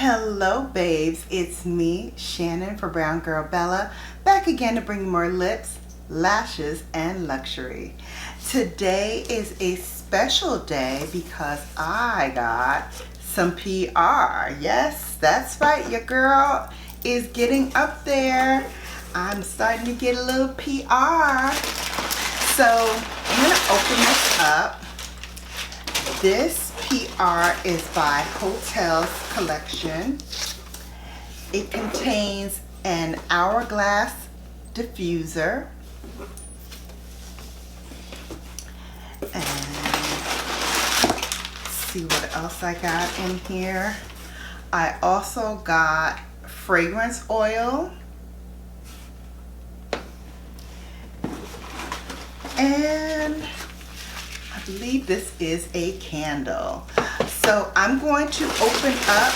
Hello babes, it's me, Shannon for BrownGirlBella, back again to bring you more lips, lashes, and luxury. Today is a special day because I got some PR. Yes, that's right, your girl is getting up there. I'm starting to get a little PR. So I'm gonna open this up. This PR is by Hotels Collection. It contains an hourglass diffuser. And let's see what else I got in here. I also got fragrance oil. And I believe this is a candle. So I'm going to open up.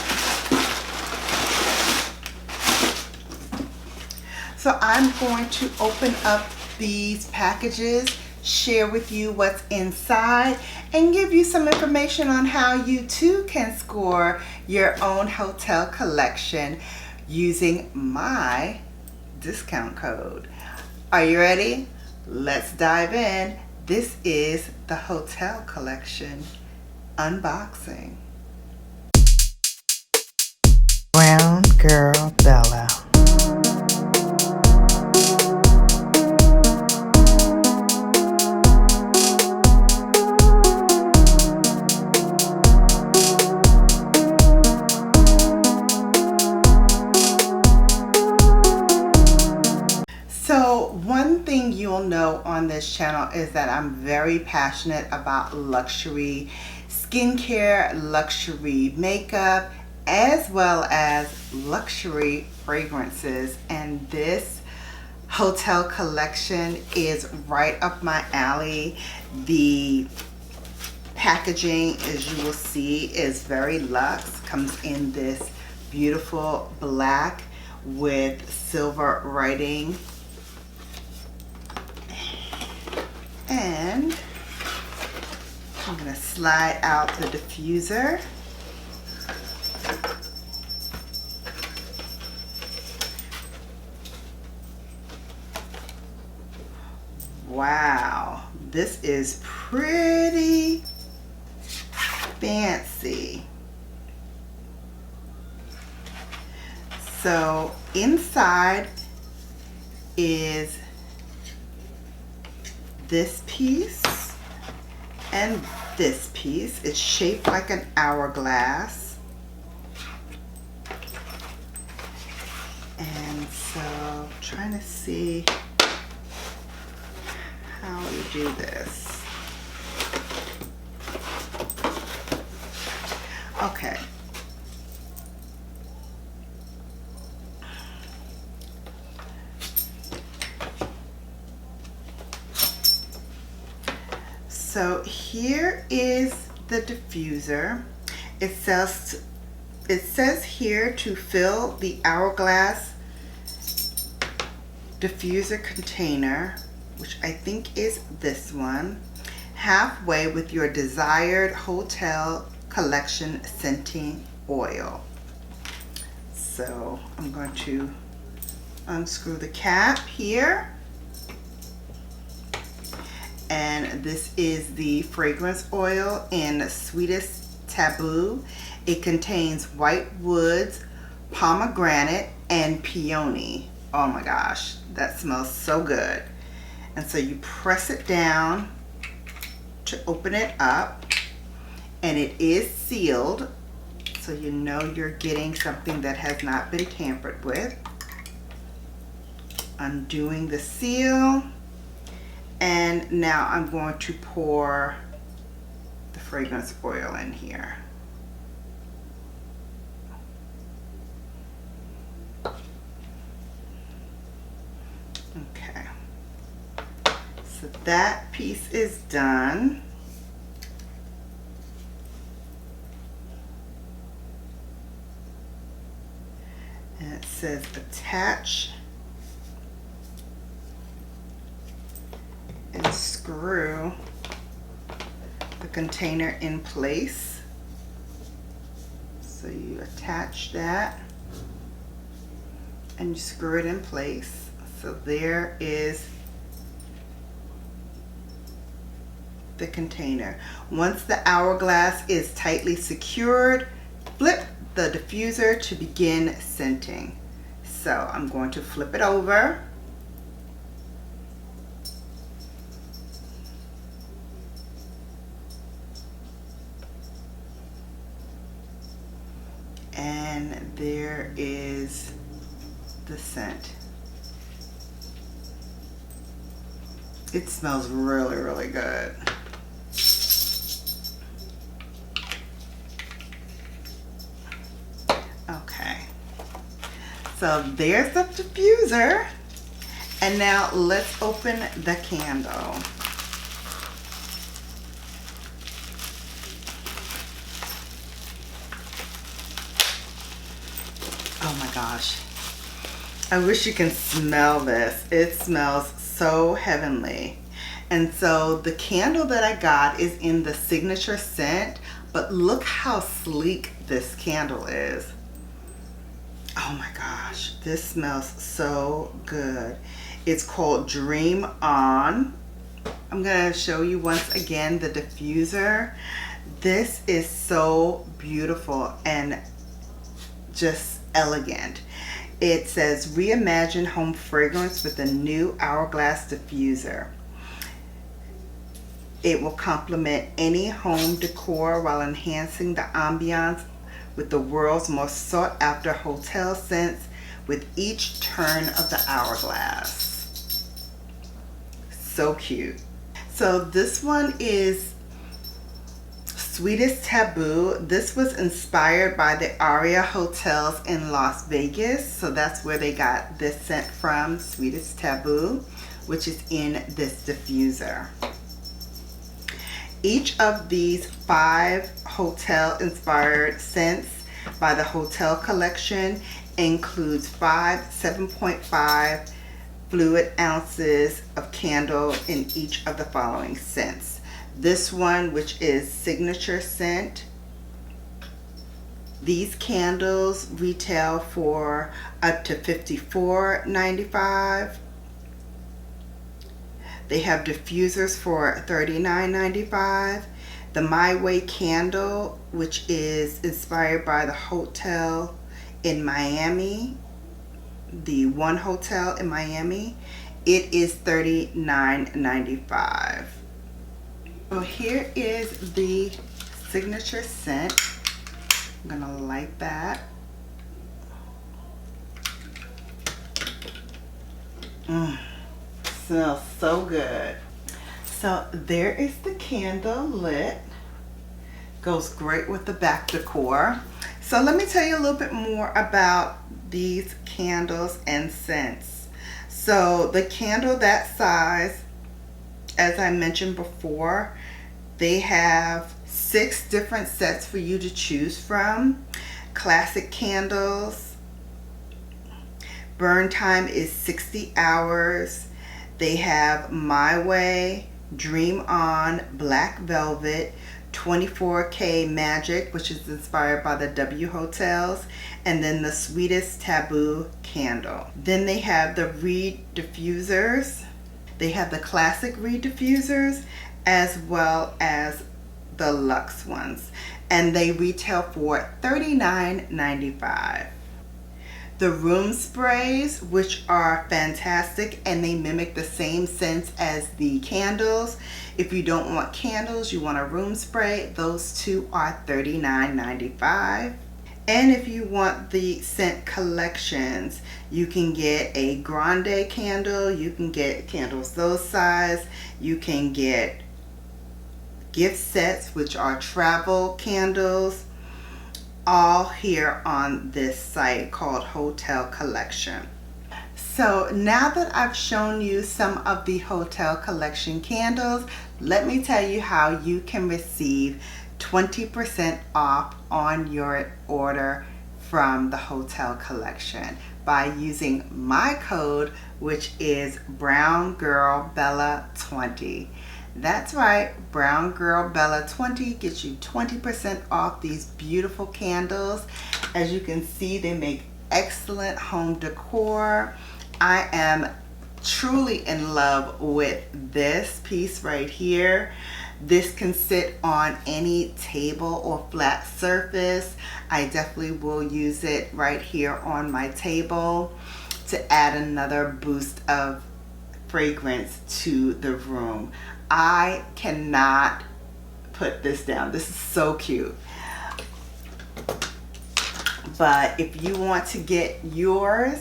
These packages, share with you what's inside, and give you some information on how you too can score your own hotel collection using my discount code. Are you ready? Let's dive in. This is the Hotel Collection unboxing. BrownGirlBella. So one thing you'll know on this channel is that I'm very passionate about luxury skincare, luxury makeup, as well as luxury fragrances. And this hotel collection is right up my alley. The packaging, as you will see, is very luxe. Comes in this beautiful black with silver writing. And I'm going to slide out the diffuser. Wow, this is pretty fancy. So inside is this piece and this piece. It's shaped like an hourglass. And so I'm trying to see how you do this. Okay. So here is the diffuser. It says here to fill the hourglass diffuser container, which I think is this one, halfway with your desired hotel collection scenting oil. So I'm going to unscrew the cap here. And this is the fragrance oil in Sweetest Taboo. It contains white woods, pomegranate, and peony. Oh my gosh, that smells so good. And so you press it down to open it up, and it is sealed, so you know you're getting something that has not been tampered with. Undoing the seal. And now I'm going to pour the fragrance oil in here. Okay. So that piece is done. And it says attach and screw the container in place. So you attach attach that and you screw it in place. So there is the container. Once the hourglass is tightly secured, flip the diffuser to begin scenting. So I'm going to flip it over. And there is the scent. It smells really, really good. Okay, so there's the diffuser, and now let's open the candle. Oh my gosh, I wish you can smell this. It smells so heavenly. And so the candle that I got is in the signature scent, but look how sleek this candle is. Oh my gosh, this smells so good. It's called Dream On. I'm gonna show you once again the diffuser. This is so beautiful and just elegant. It says reimagine home fragrance with a new hourglass diffuser. It will complement any home decor while enhancing the ambiance with the world's most sought after hotel scents with each turn of the hourglass. So cute. So this one is Sweetest Taboo. This was inspired by the Aria hotels in Las Vegas. So that's where they got this scent from, Sweetest Taboo, which is in this diffuser. Each of these 5 hotel inspired scents by the Hotel Collection includes 5 7.5 fluid ounces of candle in each of the following scents. This one, which is signature scent, these candles retail for up to $54.95. They have diffusers for $39.95. The My Way candle, which is inspired by the hotel in Miami, the one hotel in Miami, it is $39.95. So here is the signature scent. I'm gonna light that. Smells so good. So there is the candle lit. Goes great with the back decor. So let me tell you a little bit more about these candles and scents. So the candle that size, as I mentioned before, they have 6 different sets for you to choose from. Classic candles. Burn time is 60 hours. They have My Way, Dream On, Black Velvet, 24K Magic, which is inspired by the W hotels, and then the Sweetest Taboo candle. Then they have the reed diffusers. They have the classic reed diffusers as well as the luxe ones, and they retail for $39.95. The room sprays, which are fantastic, and they mimic the same scents as the candles. If you don't want candles, you want a room spray, those two are $39.95. And if you want the scent collections, you can get a grande candle, you can get candles those size, you can get gift sets, which are travel candles, all here on this site called Hotel Collection. So now that I've shown you some of the Hotel Collection candles, let me tell you how you can receive 20% off on your order from the Hotel Collection by using my code, which is BrownGirlBella20. That's right, BrownGirlBella20 gets you 20% off these beautiful candles. As you can see, they make excellent home decor. I am truly in love with this piece right here. This can sit on any table or flat surface. I definitely will use it right here on my table to add another boost of fragrance to the room. I cannot put this down. This is so cute. But if you want to get yours,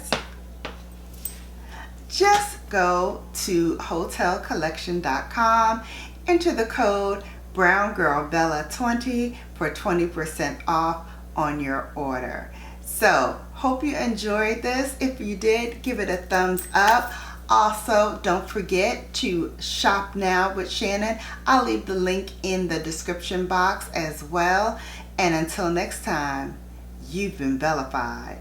just go to hotelcollection.com, enter the code BrownGirlBella20 for 20% off on your order. So, hope you enjoyed this. If you did, give it a thumbs up. Also, don't forget to shop now with Shannon. I'll leave the link in the description box as well. And until next time, you've been bellafied.